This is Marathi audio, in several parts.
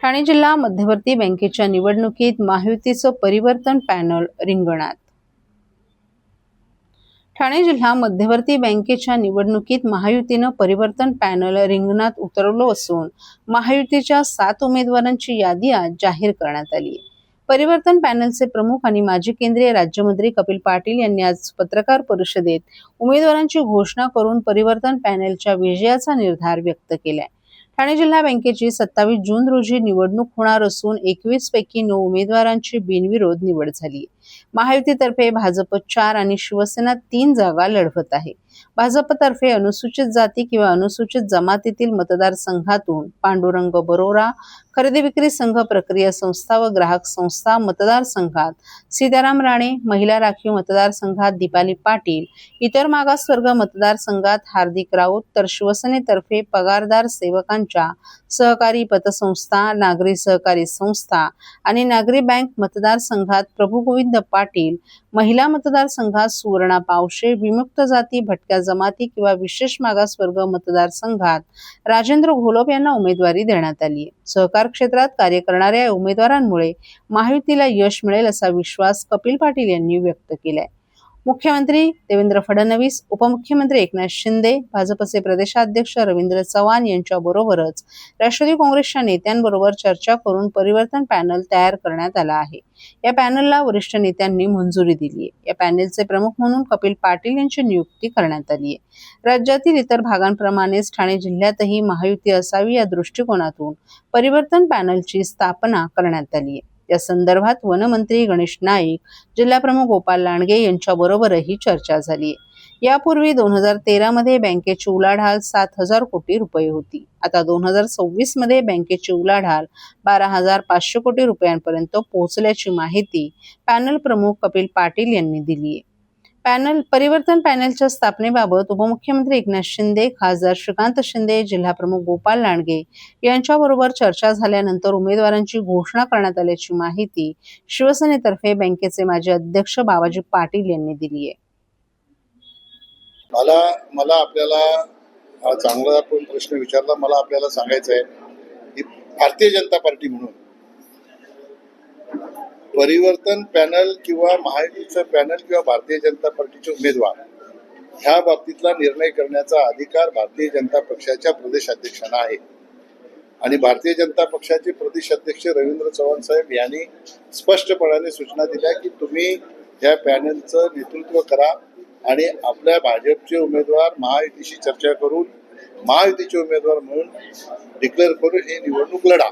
ठाणे जिल्हा मध्यवर्ती बँकेच्या निवडणुकीत महायुतीचं परिवर्तन पॅनल रिंगणात. ठाणे जिल्हा मध्यवर्ती बँकेच्या निवडणुकीत महायुतीनं परिवर्तन पॅनल रिंगणात उतरवलं असून महायुतीच्या 7 उमेदवारांची यादी आज जाहीर करण्यात आली. परिवर्तन पॅनलचे प्रमुख आणि माजी केंद्रीय राज्यमंत्री कपिल पाटील यांनी आज पत्रकार परिषदेत उमेदवारांची घोषणा करून परिवर्तन पॅनलच्या विजयाचा निर्धार व्यक्त केलाय. ठाणे जिल्हा बँकेची 27 जून रोजी निवडणूक होणार असून 21 पैकी 9 उमेदवारांची बिनविरोध निवड झाली. महायुतीतर्फे भाजप 4 आणि शिवसेना 3 जागा लढवत आहे. भाजपतर्फे अनुसूचित जाती किंवा अनुसूचित जमातीतील मतदारसंघातून पांडुरंग बरोरा, खरेदी विक्री संघ प्रक्रिया संस्था व ग्राहक संस्था मतदारसंघात सीताराम राणे, महिला राखीव मतदारसंघात दीपाली पाटील, इतर मागासवर्ग मतदारसंघात हार्दिक राऊत, तर शिवसेनेतर्फे पगारदार सेवकांच्या सहकारी पतसंस्था, नागरी सहकारी संस्था आणि नागरी बँक मतदारसंघात प्रभुगोविंद पाटील, महिला मतदारसंघात सुवर्णा पावशे, विमुक्त जाती, भटक्या जमाती किंवा विशेष मागासवर्ग मतदारसंघात राजेंद्र घोलप यांना उमेदवारी देण्यात आली आहे. सहकार क्षेत्रात कार्य करणाऱ्या या उमेदवारांमुळे महायुतीला यश मिळेल असा विश्वास कपिल पाटील यांनी व्यक्त केलाय. मुख्यमंत्री देवेंद्र फडणवीस, उपमुख्यमंत्री एकनाथ शिंदे, भाजपचे प्रदेशाध्यक्ष रवींद्र चव्हाण यांच्याबरोबरच राष्ट्रवादी काँग्रेसच्या नेत्यांबरोबर चर्चा करून परिवर्तन पॅनल तयार करण्यात आला आहे. या पॅनलला वरिष्ठ नेत्यांनी मंजुरी दिली आहे. या पॅनलचे प्रमुख म्हणून कपिल पाटील यांची नियुक्ती करण्यात आली आहे. राज्यातील इतर भागांप्रमाणेच ठाणे जिल्ह्यातही महायुती असावी या दृष्टिकोनातून परिवर्तन पॅनलची स्थापना करण्यात आली आहे. या संदर्भात वनमंत्री गणेश नाईक, जिल्हाप्रमुख गोपाल लांडगे यांच्याबरोबरही चर्चा झाली. यापूर्वी 2013 मध्ये बँकेची उलाढाल 7,000 कोटी रुपये होती. आता 2026 मध्ये बँकेची उलाढाल 12,500 कोटी रुपयांपर्यंत पोहोचल्याची माहिती पॅनल प्रमुख कपिल पाटील यांनी दिली आहे. परिवर्तन पॅनलच्या स्थापनेबाबत उपमुख्यमंत्री एकनाथ शिंदे, खासदार श्रीकांत शिंदे, जिल्हाप्रमुख गोपाल लांडगे यांच्याबरोबर चर्चा झाल्यानंतर उमेदवारांची घोषणा करण्यात आल्याची माहिती शिवसेनेतर्फे बँकेचे माजी अध्यक्ष बाबाजी पाटील यांनी दिली आहे. मला आपल्याला चांगला आपण प्रश्न विचारला. मला आपल्याला सांगायचं आहे की भारतीय जनता पार्टी म्हणून परिवर्तन पॅनल किंवा महायुतीचं पॅनल किंवा भारतीय जनता पार्टीचे उमेदवार ह्या बाबतीतला निर्णय करण्याचा अधिकार भारतीय जनता पक्षाच्या प्रदेशाध्यक्षांना आहे. आणि भारतीय जनता पक्षाचे प्रदेशाध्यक्ष रवींद्र चव्हाण साहेब यांनी स्पष्टपणाने सूचना दिल्या की तुम्ही या पॅनलचं नेतृत्व करा आणि आपल्या भाजपचे उमेदवार महायुतीशी चर्चा करून महायुतीचे उमेदवार म्हणून डिक्लेअर करून ही निवडणूक लढा.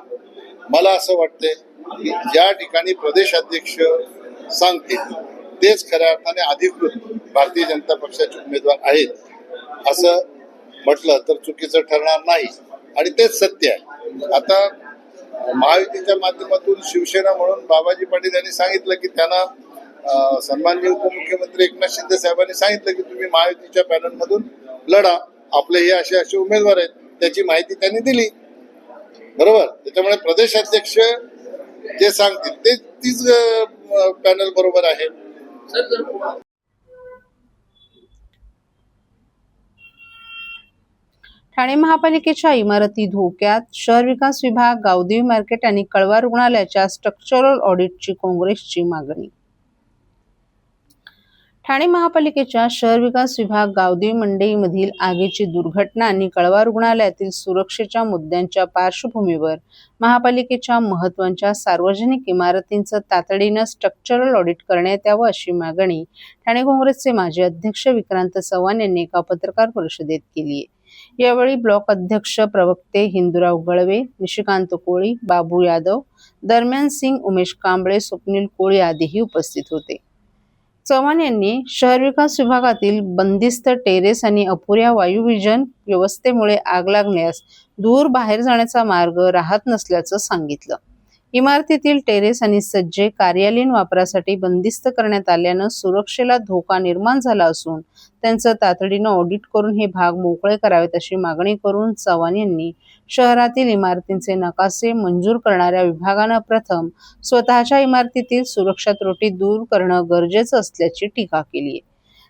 मला असं वाटतंय की ज्या ठिकाणी प्रदेशाध्यक्ष सांगतील तेच खऱ्या अर्थाने अधिकृत भारतीय जनता पक्षाचे उमेदवार आहेत असं म्हटलं तर चुकीचं ठरणार नाही आणि तेच सत्य आहे. आता महायुतीच्या माध्यमातून शिवसेना म्हणून बाबाजी पाटील यांनी सांगितलं की त्यांना सन्माननीय उपमुख्यमंत्री एकनाथ शिंदे साहेबांनी सांगितलं की तुम्ही महायुतीच्या पॅनलमधून लढा, आपले हे असे उमेदवार आहेत, त्याची माहिती त्यांनी दिली. बरोबर. त्याच्यामुळे प्रदेशाध्यक्ष जे सांगतील तीच पॅनल बरोबर आहे. ठाणे महापालिकेच्या इमारती धोक्यात, शहर विकास विभाग, गावदेवी मार्केट आणि कळवा रुग्णालयाच्या स्ट्रक्चरल ऑडिटची काँग्रेसची मागणी. ठाणे महापालिकेच्या शहर विकास विभाग, गावदेवी मंडईमधील आगीची दुर्घटना आणि कळवा रुग्णालयातील सुरक्षेच्या मुद्द्यांच्या पार्श्वभूमीवर महापालिकेच्या महत्त्वाच्या सार्वजनिक इमारतींचं तातडीनं स्ट्रक्चरल ऑडिट करण्यात यावं अशी मागणी ठाणे काँग्रेसचे माजी अध्यक्ष विक्रांत चव्हाण यांनी एका पत्रकार परिषदेत केली आहे. यावेळी ब्लॉक अध्यक्ष प्रवक्ते हिंदूराव गळवे, निशिकांत कोळी, बाबू यादव, दरम्यान सिंग, उमेश कांबळे, स्वप्नील कोळी आदीही उपस्थित होते. चव्हाण यांनी शहर विकास विभागातील बंदिस्त टेरेस आणि अपुऱ्या वायुविजन व्यवस्थेमुळे आग लागण्यास दूर बाहेर जाण्याचा मार्ग राहत नसल्याचं सांगितलं. इमारतीतील टेरेस आणि सज्जे कार्यालयीन वापरासाठी बंदिस्त करण्यात आल्यानं सुरक्षेला धोका निर्माण झाला असून त्यांचं तातडीनं ऑडिट करून हे भाग मोकळे करावेत अशी मागणी करून चव्हाण यांनी शहरातील इमारतींचे नकाशे मंजूर करणाऱ्या विभागानं प्रथम स्वतःच्या इमारतीतील सुरक्षा त्रुटी दूर करणं गरजेचं असल्याची टीका केली आहे.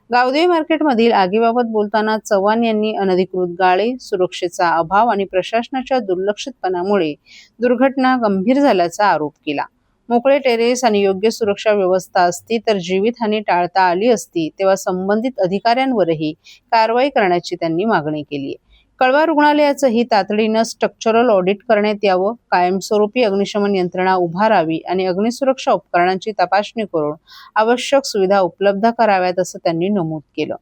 गावदेवी मार्केटमधील आगीबाबत बोलताना चव्हाण यांनी अनधिकृत गाळे, सुरक्षेचा अभाव आणि प्रशासनाच्या दुर्लक्षितपणामुळे दुर्घटना गंभीर झाल्याचा आरोप केला. मोकळे टेरेस आणि योग्य सुरक्षा व्यवस्था असती तर जीवितहानी टाळता आली असती, तेव्हा संबंधित अधिकाऱ्यांवरही कारवाई करण्याची त्यांनी मागणी केली आहे. कळवा रुग्णालयाचंही तातडीनं स्ट्रक्चरल ऑडिट करण्यात यावं, कायमस्वरूपी अग्निशमन यंत्रणा उभारावी आणि अग्निसुरक्षा उपकरणांची तपासणी करून आवश्यक सुविधा उपलब्ध कराव्यात असं त्यांनी नमूद केलं.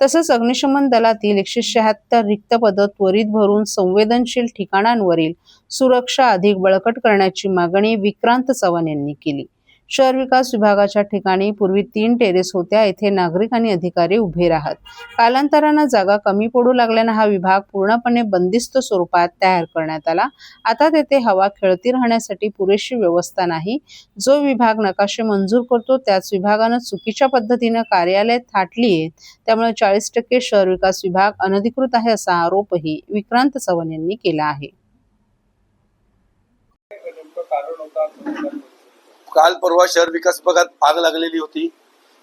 तसंच अग्निशमन दलातील 176 रिक्त पदं त्वरित भरून संवेदनशील ठिकाणांवरील सुरक्षा अधिक बळकट करण्याची मागणी विक्रांत चव्हाण यांनी केली. शहर विकास विभागाच्या ठिकाणी पूर्वी 3 टेरेस होत्या. येथे नागरिक आणि अधिकारी उभे राहत. कालांतरानं जागा कमी पडू लागल्यानं हा विभाग पूर्णपणे बंदिस्त स्वरूपात तयार करण्यात आला. आता तेथे हवा खेळती राहण्यासाठी पुरेशी व्यवस्था नाही. जो विभाग नकाशे मंजूर करतो त्याच विभागानं चुकीच्या पद्धतीनं कार्यालय थाटली आहेत. त्यामुळे 40% शहर विकास विभाग अनधिकृत आहे असा आरोपही विक्रांत चव्हाण यांनी केला आहे. काल परवा शहर विकास विभागात आग लागलेली होती.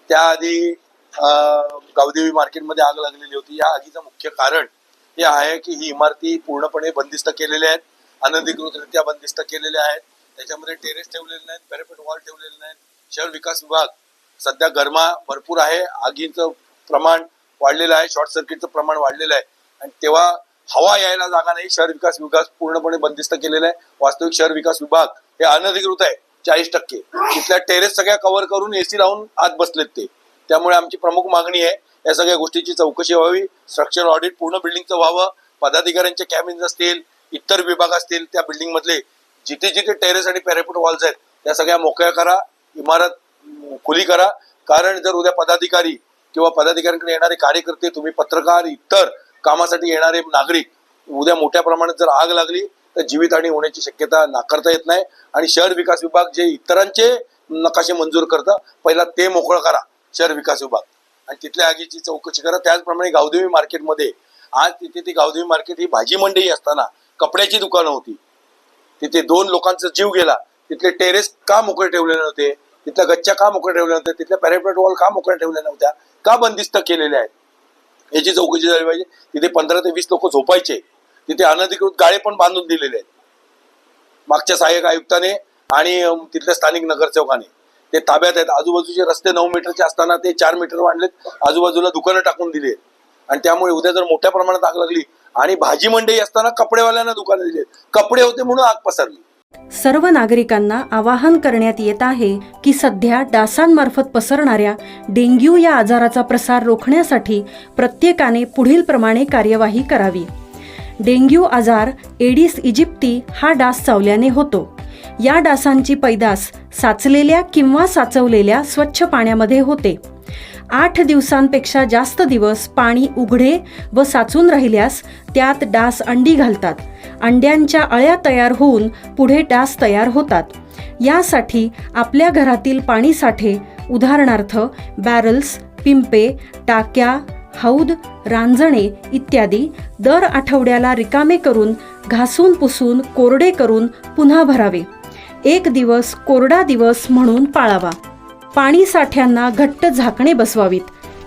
त्याआधी गावदेवी मार्केटमध्ये आग लागलेली होती. या आगीचं मुख्य कारण हे आहे की ही इमारती पूर्णपणे बंदिस्त केलेल्या आहेत, अनधिकृतरित्या बंदिस्त केलेल्या आहेत. त्याच्यामध्ये टेरेस ठेवलेले नाहीत, पॅरापेट वॉल ठेवलेले नाहीत. शहर विकास विभाग सध्या गरमा भरपूर आहे, आगीचं प्रमाण वाढलेलं आहे, शॉर्ट सर्किटचं प्रमाण वाढलेलं आहे आणि तेव्हा हवा यायला जागा नाही. शहर विकास विभाग पूर्णपणे बंदिस्त केलेला आहे. वास्तविक शहर विकास विभाग हे अनधिकृत आहे 40%. तिथल्या टेरेस सगळ्या कव्हर करून एसी लावून आत बसलेत ते. त्यामुळे आमची प्रमुख मागणी आहे या सगळ्या गोष्टीची चौकशी व्हावी, स्ट्रक्चर ऑडिट पूर्ण बिल्डिंगचं व्हावं. पदाधिकाऱ्यांचे कॅबिन्स असतील, इतर विभाग असतील, त्या बिल्डिंग मधले जिथे जिथे टेरेस आणि पॅरापेट वॉल्स आहेत त्या सगळ्या मोकळ्या करा, इमारत खुली करा. कारण जर उद्या पदाधिकारी किंवा पदाधिकाऱ्यांकडे येणारे कार्यकर्ते, तुम्ही पत्रकार, इतर कामासाठी येणारे नागरिक उद्या मोठ्या प्रमाणात जर आग लागली तर जीवितहानी होण्याची शक्यता नाकारता येत नाही. आणि शहर विकास विभाग जे इतरांचे नकाशे मंजूर करतं, पहिला ते मोकळं करा शहर विकास विभाग आणि तिथल्या आगीची चौकशी करा. त्याचप्रमाणे गावदेवी मार्केटमध्ये आज तिथे ती गावदेवी मार्केट ही भाजी मंडई असताना कपड्याची दुकानं होती. तिथे 2 लोकांचा जीव गेला. तिथले टेरेस का मोकळे ठेवले नव्हते, तिथल्या गच्च्या का मोकळे ठेवल्या नव्हत्या, तिथल्या पॅरापेट वॉल का मोकळ्या ठेवल्या नव्हत्या, का बंदिस्त केलेल्या आहेत, याची चौकशी झाली पाहिजे. तिथे 15 ते 20 लोक झोपायचे. तिथे अनधिकृत गाळे पण बांधून दिलेले आहेत. मागच्या सहाय्यक आयुक्ताने आणि तिथल्या स्थानिक नगरसेवकाने ते ताब्यात आहेत. आजूबाजूचे रस्ते 9 मीटरचे असताना ते 4 मीटर वाढलेत. आजूबाजूला दुकानं टाकून दिली आणि त्यामुळे उद्या जर मोठ्या प्रमाणात आग लागली आणि भाजी मंडई असताना कपडेवाल्यांना दुकानं दिली, कपडे होते म्हणून आग पसरली. सर्व नागरिकांना आवाहन करण्यात येत आहे की सध्या डासांमार्फत पसरणाऱ्या डेंग्यू या आजाराचा प्रसार रोखण्यासाठी प्रत्येकाने पुढील प्रमाणे कार्यवाही करावी. डेंग्यू आजार एडिस इजिप्ती हा डास चावल्याने होतो. या डासांची पैदास साचलेल्या किंवा साचवलेल्या स्वच्छ पाण्यामध्ये होते. 8 दिवसांपेक्षा जास्त दिवस पाणी उघडे व साचून राहिल्यास त्यात डास अंडी घालतात. अंड्यांच्या अळ्या तयार होऊन पुढे डास तयार होतात. यासाठी आपल्या घरातील पाणी साठे, उदाहरणार्थ बॅरल्स, पिंपे, टाक्या, हौद, रांजणे इत्यादी दर आठवड्याला रिकामे करून घासून पुसून कोरडे करून पुन्हा भरावे. 1 दिवस कोरडा दिवस म्हणून पाळावा. पाणी साठ्यांना घट्ट झाकणे बसवावीत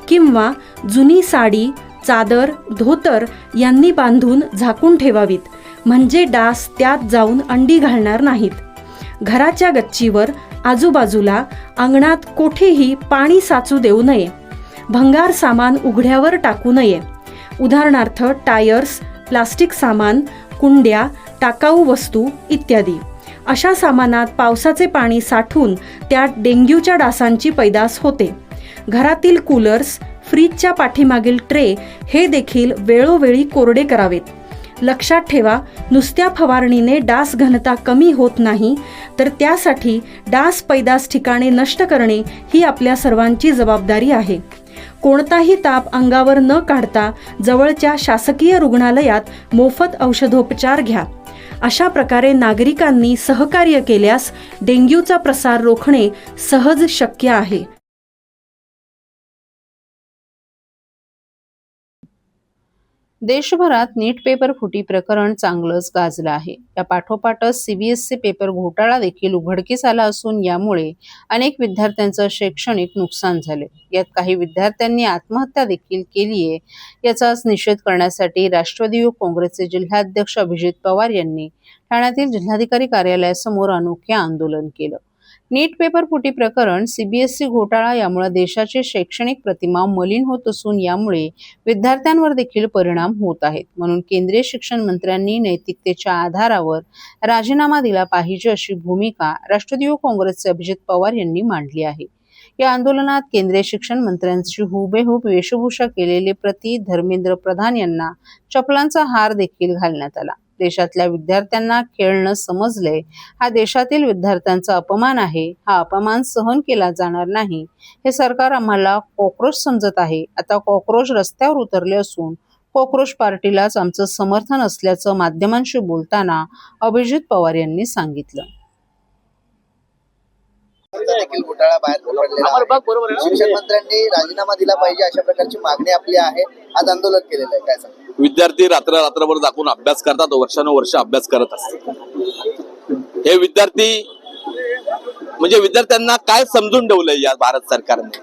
किंवा जुनी साडी, चादर, धोतर यांनी बांधून झाकून ठेवावीत, म्हणजे डास त्यात जाऊन अंडी घालणार नाहीत. घराच्या गच्चीवर, आजूबाजूला, अंगणात कोठेही पाणी साचू देऊ नये. भंगार सामान उघड्यावर टाकू नये. उदाहरणार्थ टायर्स, प्लास्टिक सामान, कुंड्या, टाकाऊ वस्तू इत्यादी. अशा सामानात पावसाचे पाणी साठून त्यात डेंग्यूच्या डासांची पैदास होते. घरातील कूलर्स, फ्रीजच्या पाठीमागील ट्रे हे देखील वेळोवेळी कोरडे करावेत. लक्षात ठेवा, नुसत्या फवारणीने डास घनता कमी होत नाही, तर त्यासाठी डास पैदास ठिकाणे नष्ट करणे ही आपल्या सर्वांची जबाबदारी आहे. कोणताही ताप अंगावर न काढता जवळच्या शासकीय रुग्णालयात मोफत औषधोपचार घ्या. अशा प्रकारे नागरिकांनी सहकार्य केल्यास डेंग्यूचा प्रसार रोखणे सहज शक्य आहे. देशभरात नीट पेपर फुटी प्रकरण चांगलंच गाजलं आहे. या पाठोपाठच सीबीएसई पेपर घोटाळा देखील उघडकीस आला असून यामुळे अनेक विद्यार्थ्यांचं शैक्षणिक नुकसान झाले. यात काही विद्यार्थ्यांनी आत्महत्या देखील केली आहे. याचाच निषेध करण्यासाठी राष्ट्रवादी युवक काँग्रेसचे जिल्हाध्यक्ष अभिजित पवार यांनी ठाण्यातील जिल्हाधिकारी कार्यालयासमोर अनोखे आंदोलन केलं. नीट पेपर फुटी प्रकरण, सीबीएसई घोटाळा यामुळे देशाची शैक्षणिक प्रतिमा मलिन होत असून यामुळे विद्यार्थ्यांवर देखील परिणाम होत आहेत. म्हणून केंद्रीय शिक्षण मंत्र्यांनी नैतिकतेच्या आधारावर राजीनामा दिला पाहिजे अशी भूमिका राष्ट्रवादी युवक काँग्रेसचे अभिजित पवार यांनी मांडली आहे. या आंदोलनात केंद्रीय शिक्षण मंत्र्यांची हुबेहूब वेशभूषा केलेले धर्मेंद्र प्रधान यांना चपलांचा हार देखील घालण्यात आला. देशातल्या विद्यार्थ्यांना खेळणं समजलंय, हा देशातील विद्यार्थ्यांचा अपमान आहे. हा अपमान सहन केला जाणार नाही. हे सरकार आम्हाला कॉक्रोच समजत आहे. आता कॉक्रोच रस्त्यावर उतरले असून कॉक्रोच पार्टीलाच आमचं समर्थन असल्याचं माध्यमांशी बोलताना अभिजित पवार यांनी सांगितलं. देखील घोटाळा बाहेर पडलेला आहे. शिक्षण मंत्र्यांनी राजीनामा दिला पाहिजे अशा प्रकारची मागणी आपली आहे. आज आंदोलन केलेलं आहे. काय सांगा? विद्यार्थी रात्रभर जागून अभ्यास करतात, वर्षानुवर्ष अभ्यास करत असतात. हे विद्यार्थी म्हणजे विद्यार्थ्यांना काय समजून ठेवलंय या भारत सरकारने?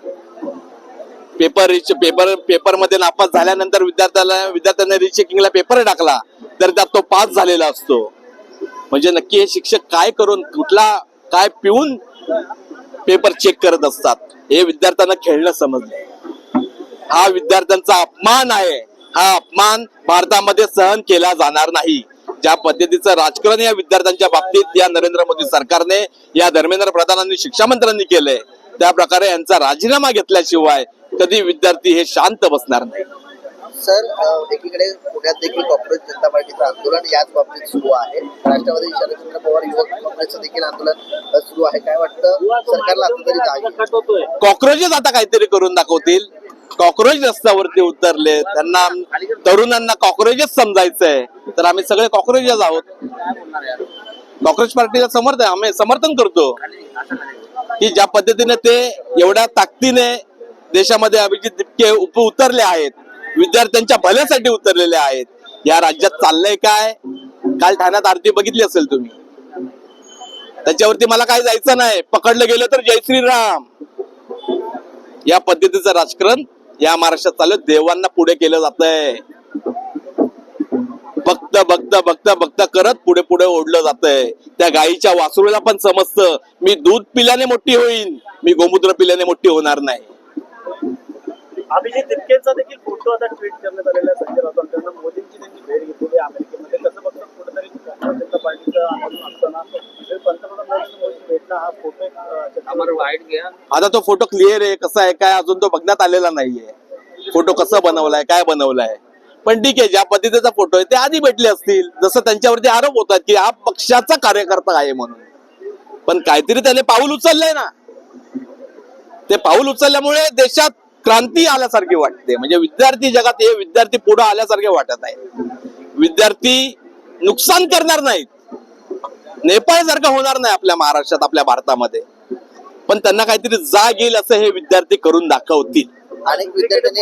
पेपर मध्ये नापास झाल्यानंतर विद्यार्थ्यांना रिचेकिंगला पेपर टाकला तर त्यात तो पास झालेला असतो. म्हणजे नक्की हे शिक्षक काय करून, काय पिऊन पेपर चेक करत असतात? हे विद्यार्थ्यांना खेळणं समजलं. हा विद्यार्थ्यांचा अपमान आहे. हा अपमान भारतामध्ये सहन केला जाणार नाही. ज्या पद्धतीचं राजकारण या विद्यार्थ्यांच्या बाबतीत या नरेंद्र मोदी सरकारने, या धर्मेंद्र प्रधानांनी, शिक्षा मंत्र्यांनी केलंय, त्या प्रकारे यांचा राजीनामा घेतल्याशिवाय कधी विद्यार्थी हे शांत बसणार नाही. सर, एकीकडे पुण्यात देखील कॉक्रोच जनता पार्टीचं आंदोलन याच बाबतीत सुरू आहे. राष्ट्रवादी शरदचंद्र पवार युवक काँग्रेसचं देखील आंदोलन सुरू आहे. काय वाटतं सरकारला आता तरी जागे? कॉक्रोचेस आता काहीतरी करून दाखवतील. कॉक्रोच रस्त्यावरती उतरले, त्यांना तरुणांना कॉक्रोचेस समजायचंय, तर आम्ही सगळे कॉक्रोचेस आहोत. कॉक्रोच पार्टीला आम्ही समर्थन करतो की ज्या पद्धतीने ते एवढ्या ताकदीने देशामध्ये अभिजित दिपके उतरले आहेत, विद्यार्थ्यांच्या भल्यासाठी उतरलेले आहेत. या राज्यात चाललंय काय? काल ठाण्यात आरती बघितली असेल तुम्ही. त्याच्यावरती मला काय जायचं नाही, पकडलं गेलं तर जय श्रीराम. या पद्धतीचं राजकारण या महाराष्ट्रात चालू. देवांना पुढे केलं जातंय. बघता करत पुढे ओढलं जातंय. त्या गायीच्या वासरूला पण समजतं, मी दूध पिल्याने मोठी होईन, मी गोमूत्र पिल्याने मोठी होणार नाही. अभिजित दिपकेंचा देखील फोटो आता ट्विट करण्यात आलेला आहे. संजय राऊत यांना मोदींची त्यांची भेट घेतलेली आहे अमेरिकेमध्ये. कसं बघतात कुठेतरी जनता पार्टीचं आंदोलन असताना पंतप्रधान नरेंद्र मोदी भेटला, हा फोटो वाईट घ्या. आता तो फोटो क्लिअर आहे, कसा आहे काय अजून तो बघण्यात आलेला नाहीये. फोटो कसं बनवलाय, काय बनवलाय, पण ठीक आहे. ज्या पद्धतीचा फोटो आहे ते आधी भेटले असतील. जसं त्यांच्यावरती आरोप होतात की हा पक्षाचा कार्यकर्ता आहे म्हणून, पण काहीतरी त्याने पाऊल उचललंय ना. ते पाऊल उचलल्यामुळे देशात क्रांती आल्यासारखी वाटते. म्हणजे विद्यार्थी जगात हे विद्यार्थी पुढे आल्यासारखे वाटत आहे. विद्यार्थी नुकसान करणार नाहीत, नेपाळ सारखं होणार नाही आपल्या महाराष्ट्रात, आपल्या भारतामध्ये, पण त्यांना काहीतरी जाग येईल असं हे विद्यार्थी करून दाखवतील. अनेक विद्यार्थ्यांनी